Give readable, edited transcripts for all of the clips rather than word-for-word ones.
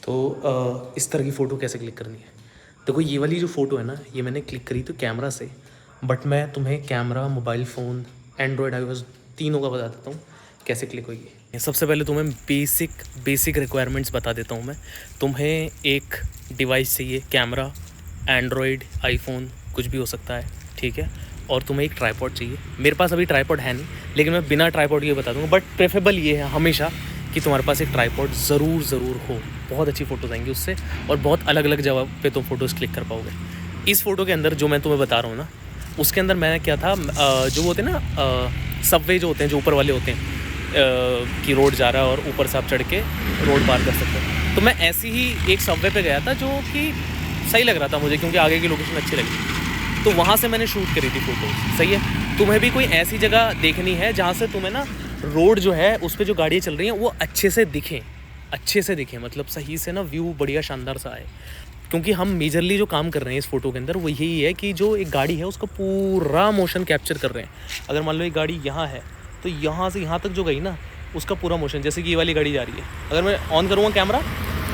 तो इस तरह की फ़ोटो कैसे क्लिक करनी है। देखो ये वाली जो फ़ोटो है ना, ये मैंने क्लिक करी तो कैमरा से, बट मैं तुम्हें camera, mobile phone, Android, iOS तीनों का बता देता हूँ कैसे क्लिक होगी। सबसे पहले तुम्हें बेसिक रिक्वायरमेंट्स बता देता हूँ मैं। तुम्हें एक डिवाइस चाहिए, कैमरा, एंड्रॉयड, आईफोन, कुछ भी हो सकता है, ठीक है। और तुम्हें एक ट्राइपॉड चाहिए। मेरे पास अभी ट्राइपॉड है नहीं, लेकिन मैं बिना ट्राइपॉड के बता दूँगा, बट प्रेफरेबल ये है हमेशा कि तुम्हारे पास एक ट्राइपॉड ज़रूर हो। बहुत अच्छी फ़ोटोज़ आएंगी उससे, और बहुत अलग अलग जगह पे तुम फ़ोटोज़ क्लिक कर पाओगे। इस फ़ोटो के अंदर जो मैं तुम्हें बता रहा हूँ ना, उसके अंदर मैंने क्या था, जो होते हैं ना सबवे जो होते हैं, जो ऊपर वाले होते हैं, कि रोड जा रहा है और ऊपर से आप चढ़ के रोड पार कर सकते हो। तो मैं ऐसी ही एक सबवे पे गया था जो कि सही लग रहा था मुझे, क्योंकि आगे की लोकेशन अच्छी लगी, तो वहाँ से मैंने शूट करी थी फ़ोटो। सही है। तुम्हें भी कोई ऐसी जगह देखनी है जहाँ से तुम्हें ना रोड जो है उस पर जो गाड़ियाँ चल रही हैं वो अच्छे से दिखें, मतलब सही से ना व्यू बढ़िया शानदार सा आए। क्योंकि हम मेजरली जो काम कर रहे हैं इस फ़ोटो के अंदर वो यही है कि जो एक गाड़ी है उसका पूरा मोशन कैप्चर कर रहे हैं। अगर मान लो एक गाड़ी यहाँ है तो यहाँ से यहाँ तक जो गई ना, उसका पूरा मोशन, जैसे कि ये वाली गाड़ी जा रही है, अगर मैं ऑन करूँगा कैमरा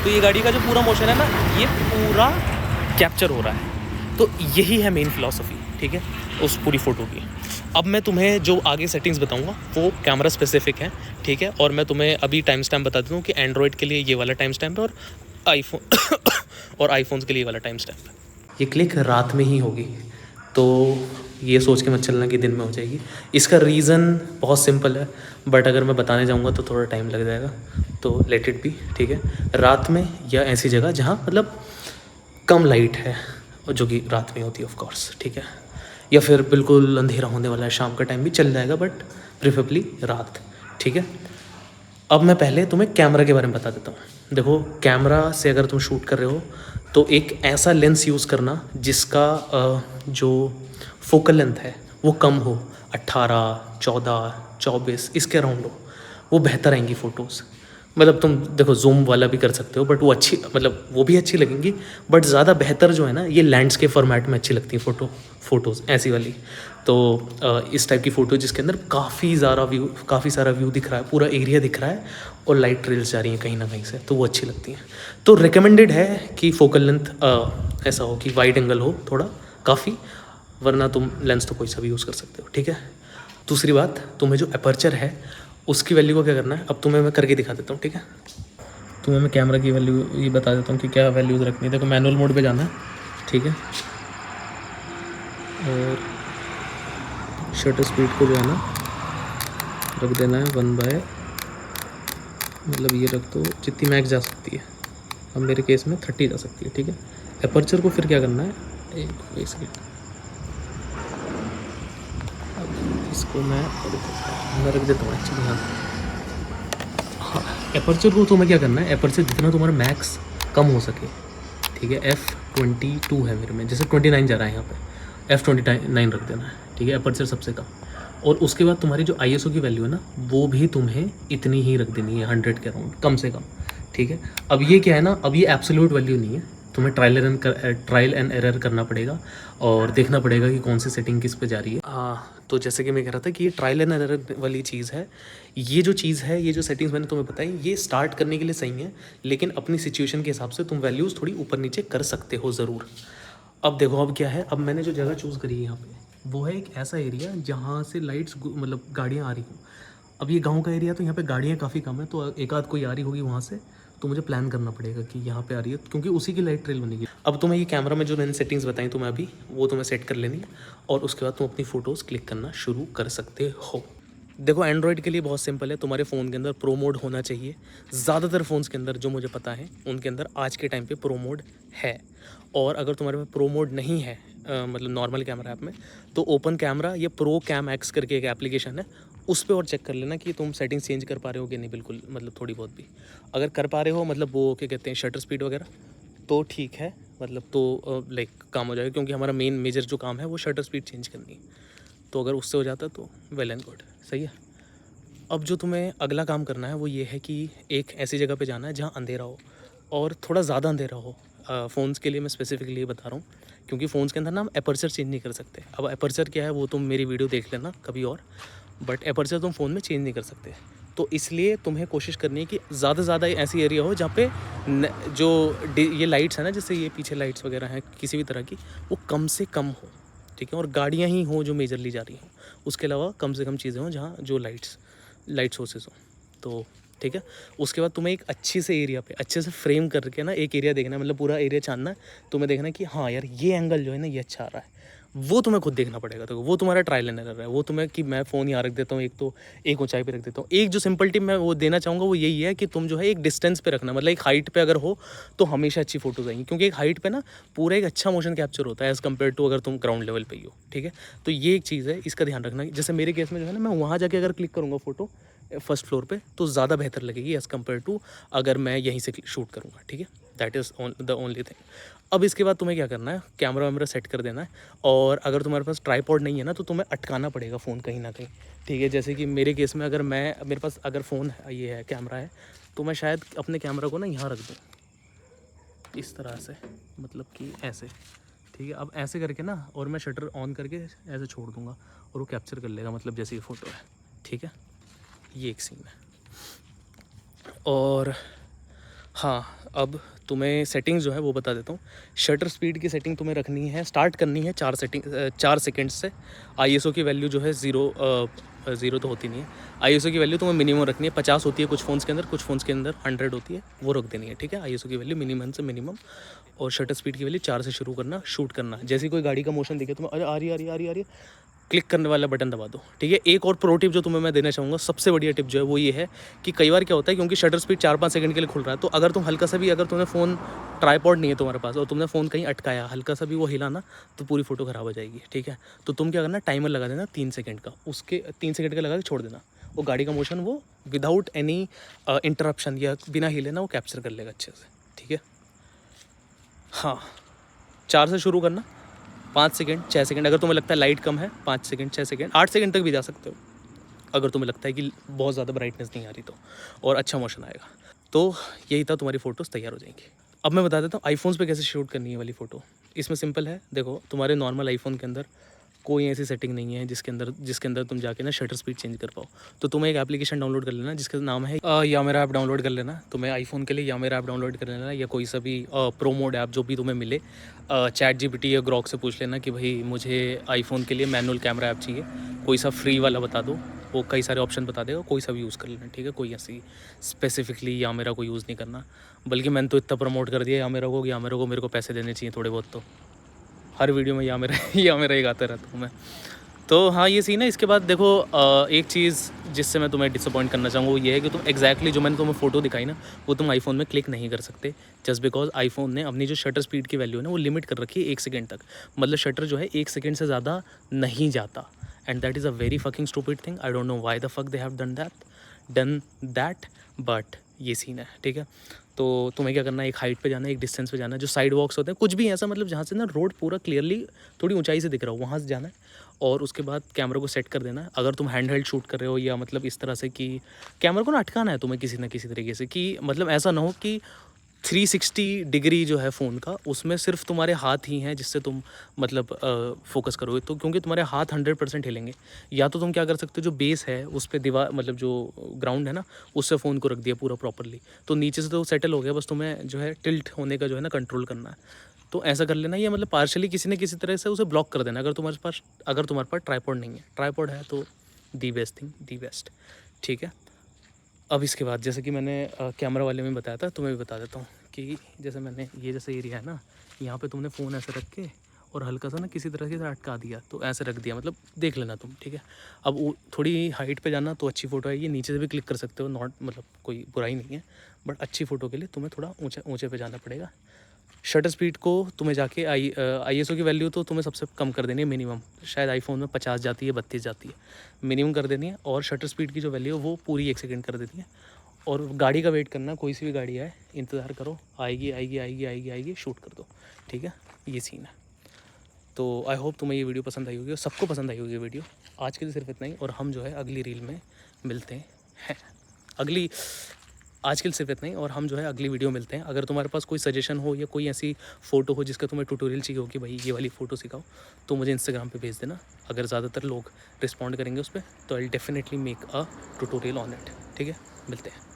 तो ये गाड़ी का जो पूरा मोशन है ना, ये पूरा कैप्चर हो रहा है। तो यही है मेन फ़िलॉसफी, ठीक है, उस पूरी फ़ोटो की। अब मैं तुम्हें जो आगे सेटिंग्स बताऊंगा वो कैमरा स्पेसिफिक है, ठीक है। और मैं तुम्हें अभी टाइम स्टैम्प बता देता हूँ कि एंड्रॉयड के लिए ये वाला टाइम स्टैम्प है, और आईफोन और आईफोन्स के लिए वाला टाइम स्टैम्प है। ये क्लिक रात में ही होगी, तो ये सोच के मत चलना कि दिन में हो जाएगी। इसका रीज़न बहुत सिंपल है, बट अगर मैं बताने जाऊँगा तो थोड़ा टाइम लग जाएगा, तो लेट इट बी, ठीक है। रात में या ऐसी जगह जहाँ मतलब कम लाइट है, जो कि रात में होती है ऑफ कोर्स, ठीक है। या फिर बिल्कुल अंधेरा होने वाला है, शाम का टाइम भी चल जाएगा, बट प्रेफरेबली रात, ठीक है। अब मैं पहले तुम्हें कैमरा के बारे में बता देता हूँ। देखो कैमरा से अगर तुम शूट कर रहे हो तो एक ऐसा लेंस यूज़ करना जिसका जो फोकल लेंथ है वो कम हो, 18, 14, 24 इसके अराउंड हो, वो बेहतर आएंगी फ़ोटोज़। मतलब तुम देखो जूम वाला भी कर सकते हो, बट वो अच्छी, मतलब वो भी अच्छी लगेंगी, बट ज़्यादा बेहतर जो है ना, ये लैंडस्केप फॉर्मेट में अच्छी लगती हैं फ़ोटोज़ ऐसी वाली। तो इस टाइप की फ़ोटो जिसके अंदर काफ़ी सारा व्यू दिख रहा है, पूरा एरिया दिख रहा है, और लाइट ट्रेल्स जा रही हैं कहीं ना कहीं से, तो वो अच्छी लगती हैं। तो रिकमेंडेड है कि फोकल लेंथ ऐसा हो कि वाइड एंगल हो थोड़ा काफ़ी, वरना तुम लेंस तो कोई सा भी यूज़ कर सकते हो, ठीक है। दूसरी बात, तुम्हें जो अपर्चर है उसकी वैल्यू को क्या करना है, अब तुम्हें मैं करके दिखा देता हूँ, ठीक है। तुम्हें मैं कैमरा की वैल्यू ये बता देता हूँ कि क्या वैल्यूज़ रखनी है। देखो मैनुअल मोड पे जाना है, ठीक है, और शटर स्पीड को जो है ना रख देना है 1/, मतलब ये रख दो जितनी मैक्स जा सकती है। अब मेरे केस में 30 जा सकती है, ठीक है। अपर्चर को फिर क्या करना है, एक सेकेंड, अब इसको मैं रख देता हूँ एक्चुअली, हाँ। अपर्चर को तुम्हें क्या करना है, अपर्चर जितना तुम्हारा मैक्स कम हो सके, ठीक है। F22 है मेरे में, जैसे 29 जा रहा है यहाँ पे, F29 रख देना है, ठीक है, अपर्चर सबसे कम। और उसके बाद तुम्हारी जो ISO की वैल्यू है ना, वो भी तुम्हें इतनी ही रख देनी है, 100 के अराउंड कम से कम, ठीक है। अब ये क्या है ना, अब ये एब्सोल्यूट वैल्यू नहीं है, तुम्हें ट्रायल एंड एरर करना पड़ेगा और देखना पड़ेगा कि कौन सी सेटिंग किस पे जा रही है। तो जैसे कि मैं कह रहा था कि ये ट्रायल एंड एरर वाली चीज़ है। ये जो चीज़ है, ये जो सेटिंग्स मैंने तुम्हें बताई, ये स्टार्ट करने के लिए सही है, लेकिन अपनी सिचुएशन के हिसाब से तुम वैल्यूज़ थोड़ी ऊपर नीचे कर सकते हो ज़रूर। अब देखो अब क्या है, अब मैंने जो जगह चूज़ करी है यहाँ पे, वो है एक ऐसा एरिया जहाँ से लाइट्स मतलब गाड़ियाँ आ रही हों। अब ये गांव का एरिया, तो यहाँ पे गाड़ियाँ काफ़ी कम है, तो एक आध कोई आ रही होगी वहाँ से, तो मुझे प्लान करना पड़ेगा कि यहाँ पे आ रही है, क्योंकि उसी की लाइट ट्रेल बनेगी। अब तुम्हें ये कैमरा में जो मैंने सेटिंग्स बताई तुम्हें अभी, वो तुम्हें सेट कर लेनी है, और उसके बाद तुम अपनी फ़ोटोज़ क्लिक करना शुरू कर सकते हो। देखो एंड्रॉयड के लिए बहुत सिंपल है, तुम्हारे फ़ोन के अंदर प्रो मोड होना चाहिए। ज़्यादातर फ़ोन्स के अंदर जो मुझे पता है उनके अंदर आज के टाइम पे प्रो मोड है। और अगर तुम्हारे में प्रो मोड नहीं है, मतलब नॉर्मल कैमरा ऐप में, तो ओपन कैमरा या प्रो कैम एक्स करके एक एप्लीकेशन है, उस पर और चेक कर लेना कि तुम सेटिंग्स चेंज कर पा रहे हो कि नहीं। बिल्कुल, मतलब थोड़ी बहुत भी अगर कर पा रहे हो, मतलब वो क्या कहते हैं शटर स्पीड वगैरह, तो ठीक है, मतलब तो लाइक काम हो जाएगा, क्योंकि हमारा मेजर जो काम है वो शटर स्पीड चेंज करनी है। तो अगर उससे हो जाता तो वेल एंड गुड, सही है। अब जो तुम्हें अगला काम करना है वो ये है कि एक ऐसी जगह पे जाना है जहाँ अंधेरा हो, और थोड़ा ज़्यादा अंधेरा हो। फ़ोन्स के लिए मैं स्पेसिफिकली बता रहा हूँ, क्योंकि फ़ोन्स के अंदर ना हम एपर्चर चेंज नहीं कर सकते। अब एपर्चर क्या है वो तुम मेरी वीडियो देख लेना कभी और, बट एपर्चर तुम फ़ोन में चेंज नहीं कर सकते। तो इसलिए तुम्हें कोशिश करनी है कि ज़्यादा से ज़्यादा ऐसी एरिया हो जहाँ पे जो ये लाइट्स है ना, जैसे ये पीछे लाइट्स वगैरह हैं किसी भी तरह की, वो कम से कम हो, ठीक है। और गाड़ियाँ ही हों जो मेजरली जा रही हों, उसके अलावा कम से कम चीज़ें हों जहाँ जो लाइट सोर्सेज हों, तो ठीक है। उसके बाद तुम्हें एक अच्छी से एरिया पे अच्छे से फ्रेम करके ना एक एरिया देखना है, मतलब पूरा एरिया छानना है। तुम्हें देखना है कि हाँ यार ये एंगल जो है ना ये अच्छा आ रहा है, वो तुम्हें खुद देखना पड़ेगा। तो वो तुम्हारा ट्रायल एंड एरर है। वो तुम्हें कि मैं फ़ोन यहाँ रख देता हूँ, एक तो एक ऊंचाई पे रख देता हूँ। एक जो सिंपल टिप मैं वो देना चाहूँगा वो यही है कि तुम जो है एक डिस्टेंस पे रखना, मतलब एक हाइट पे अगर हो तो हमेशा अच्छी फोटोज आएंगी, क्योंकि एक हाइट पे ना पूरा एक अच्छा मोशन कैप्चर होता है एज़ कम्पेयर टू अगर तुम ग्राउंड लेवल पे ही हो, ठीक है। तो ये एक चीज़ है, इसका ध्यान रखना। जैसे मेरे केस में जो है ना, मैं वहाँ जाके अगर क्लिक करूँगा फोटो फर्स्ट फ्लोर पे तो ज़्यादा बेहतर लगेगी एज़ कम्पेयर टू अगर मैं यहीं से शूट करूँगा, ठीक है। That is the only thing. अब इसके बाद तुम्हें क्या करना है, कैमरा वैमरा सेट कर देना है। और अगर तुम्हारे पास ट्राइपॉड नहीं है ना, तो तुम्हें अटकाना पड़ेगा फ़ोन कहीं ना कहीं, ठीक है। जैसे कि मेरे केस में अगर मेरे पास अगर फ़ोन है, ये है कैमरा है, तो मैं शायद अपने कैमरा को ना यहाँ रख दूँ इस तरह से, मतलब कि ऐसे, ठीक है। अब ऐसे करके ना, और मैं शटर ऑन करके ऐसे छोड़ दूँगा और वो कैप्चर कर लेगा, मतलब जैसे ये फ़ोटो है, ठीक है। ये एक सीन है। और हाँ, अब तुम्हें सेटिंग्स जो है वो बता देता हूँ। शटर स्पीड की सेटिंग तुम्हें रखनी है, स्टार्ट करनी है 4 सेकंड से। आईएसओ की वैल्यू जो है ज़ीरो तो होती नहीं है। आईएसओ की वैल्यू तुम्हें मिनिमम रखनी है, 50 होती है कुछ फ़ोन्स के अंदर, कुछ फ़ोन्स के अंदर 100 होती है, वो रख देनी है, ठीक है। आईएसओ की वैल्यू मिनिमम से मिनिमम। और शटर स्पीड की वैल्यू 4 से शुरू करना, शूट करना। जैसे कोई गाड़ी का मोशन दिखे तुम्हें, अरे आ रही आ रही आ रही आ रही, क्लिक करने वाला बटन दबा दो, ठीक है। एक और प्रो टिप जो तुम्हें मैं देना चाहूँगा, सबसे बढ़िया टिप जो है वो ये है कि कई बार क्या होता है, क्योंकि शटर स्पीड 4-5 सेकंड के लिए खुल रहा है, तो अगर तुम हल्का सा भी, अगर तुमने फ़ोन ट्राइपॉड नहीं है तुम्हारे पास और तुमने फ़ोन कहीं अटकाया, हल्का सा भी वो हिला ना, तो पूरी फ़ोटो ख़राब हो जाएगी, ठीक है। तो तुम क्या करना, टाइमर लगा देना 3 सेकंड का, उसके 3 सेकंड का लगा के छोड़ देना। वो गाड़ी का मोशन वो विदाउट एनी इंटरप्शन या बिना हिले ना वो कैप्चर कर लेगा अच्छे से, ठीक है। हाँ, 4 से शुरू करना, 5 सेकंड 6 सेकंड, अगर तुम्हें लगता है लाइट कम है 5 सेकंड 6 सेकंड 8 सेकंड तक भी जा सकते हो, अगर तुम्हें लगता है कि बहुत ज़्यादा ब्राइटनेस नहीं आ रही तो, और अच्छा मोशन आएगा। तो यही था, तुम्हारी फ़ोटोज़ तैयार हो जाएंगी। अब मैं बता देता हूँ आईफ़ोन्स पे कैसे शूट करनी है वाली फ़ोटो। इसमें सिंपल है, देखो तुम्हारे नॉर्मल आईफ़ोन के अंदर कोई ऐसी सेटिंग नहीं है जिसके अंदर तुम जाके ना शटर स्पीड चेंज कर पाओ। तो तुम्हें एक एप्लीकेशन डाउनलोड कर लेना जिसका नाम है या मेरा ऐप डाउनलोड कर लेना। तुम्हें आईफोन के लिए या मेरा ऐप डाउनलोड कर लेना, या कोई सा भी प्रो मोड ऐप जो भी तुम्हें मिले। चैट जीपीटी या ग्रॉक से पूछ लेना कि भाई मुझे आईफोन के लिए मैनुअल कैमरा ऐप चाहिए, कोई सा फ्री वाला बता दो। वो कई सारे ऑप्शन बता देगा, कोई सा भी यूज़ कर लेना, ठीक है। कोई ऐसी स्पेसिफिकली या मेरा को यूज़ नहीं करना। बल्कि मैंने तो इतना प्रमोट कर दिया या मेरा को मेरे को पैसे देने चाहिए थोड़े बहुत, तो हर वीडियो में या मेरा या मेरा ही गाता रहता हूँ मैं। तो हाँ, ये सीन है। इसके बाद देखो एक चीज़ जिससे मैं तुम्हें डिसअपॉइंट करना चाहूँगा वो ये है कि तुम एग्जैक्टली जो मैंने तुम्हें फ़ोटो दिखाई ना, वो तुम आईफोन में क्लिक नहीं कर सकते, जस्ट बिकॉज आईफोन ने अपनी जो शटर स्पीड की वैल्यू है ना वो लिमिट कर रखी है 1 सेकंड तक। मतलब शटर जो है 1 सेकंड से ज़्यादा नहीं जाता, and that is a very fucking stupid thing. I don't know why the fuck they have done that, but ये सीन है, ठीक है। तो तुम्हें क्या करना है, एक हाइट पे जाना है, एक डिस्टेंस पे जाना है, जो साइड वॉक्स होते हैं कुछ भी ऐसा, मतलब जहाँ से ना रोड पूरा क्लियरली थोड़ी ऊंचाई से दिख रहा हो, वहाँ से जाना है। और उसके बाद कैमरा को सेट कर देना है। अगर तुम हैंड हेल्ड शूट कर रहे हो या मतलब इस तरह से कि कैमरा को ना अटकाना है तुम्हें किसी ना किसी तरीके से, कि मतलब ऐसा ना हो कि 360 डिग्री जो है फ़ोन का, उसमें सिर्फ तुम्हारे हाथ ही हैं जिससे तुम मतलब फोकस करोगे, तो क्योंकि तुम्हारे हाथ 100% हिलेंगे। या तो तुम क्या कर सकते हो, जो बेस है उस पर दीवार, मतलब जो ग्राउंड है ना, उससे फ़ोन को रख दिया पूरा प्रॉपरली, तो नीचे से तो सेटल हो गया, बस तुम्हें जो है टिल्ट होने का जो है ना कंट्रोल करना है। तो ऐसा कर लेना, या मतलब पार्शली किसी न किसी तरह से उसे ब्लॉक कर देना, अगर तुम्हारे पास ट्राइपॉड नहीं है। ट्राइपॉड है तो the best thing, the best, ठीक है। अब इसके बाद जैसे कि मैंने कैमरा वाले में बताया था, तुम्हें भी बता देता हूँ कि जैसे मैंने ये जैसे एरिया है ना, यहाँ पे तुमने फ़ोन ऐसे रख के और हल्का सा ना किसी तरह से अटका दिया, तो ऐसे रख दिया, मतलब देख लेना तुम, ठीक है। अब वो थोड़ी हाइट पे जाना तो अच्छी फ़ोटो आएगी, नीचे से भी क्लिक कर सकते हो, नॉट मतलब कोई बुराई नहीं है, बट अच्छी फ़ोटो के लिए तुम्हें थोड़ा ऊँचे पे जाना पड़ेगा। शटर स्पीड को तुम्हें जाके आईएसओ की वैल्यू तो तुम्हें सबसे कम कर देनी है मिनिमम, शायद आईफोन में 50 जाती है, 32 जाती है, मिनिमम कर देनी है। और शटर स्पीड की जो वैल्यू है वो पूरी 1 सेकंड कर देनी है। और गाड़ी का वेट करना, कोई सी भी गाड़ी आए इंतज़ार करो, आएगी आएगी आएगी आएगी आएगी, शूट कर दो, ठीक है। ये सीन है। तो आई होप तुम्हें ये वीडियो पसंद आई होगी और सबको पसंद आई होगी ये वीडियो। आज के लिए सिर्फ इतना ही, और हम जो है अगली रील में मिलते हैं। अगली आज के लिए सिर्फ इतना ही, और हम जो है अगली वीडियो मिलते हैं। अगर तुम्हारे पास कोई सजेशन हो या कोई ऐसी फ़ोटो हो जिसका तुम्हें ट्यूटोरियल चाहिए हो कि भाई ये वाली फ़ोटो सिखाओ, तो मुझे इंस्टाग्राम पे भेज देना। अगर ज़्यादातर लोग रिस्पॉन्ड करेंगे उस पर, तो I definitely make a tutorial on it. ठीक है, मिलते हैं।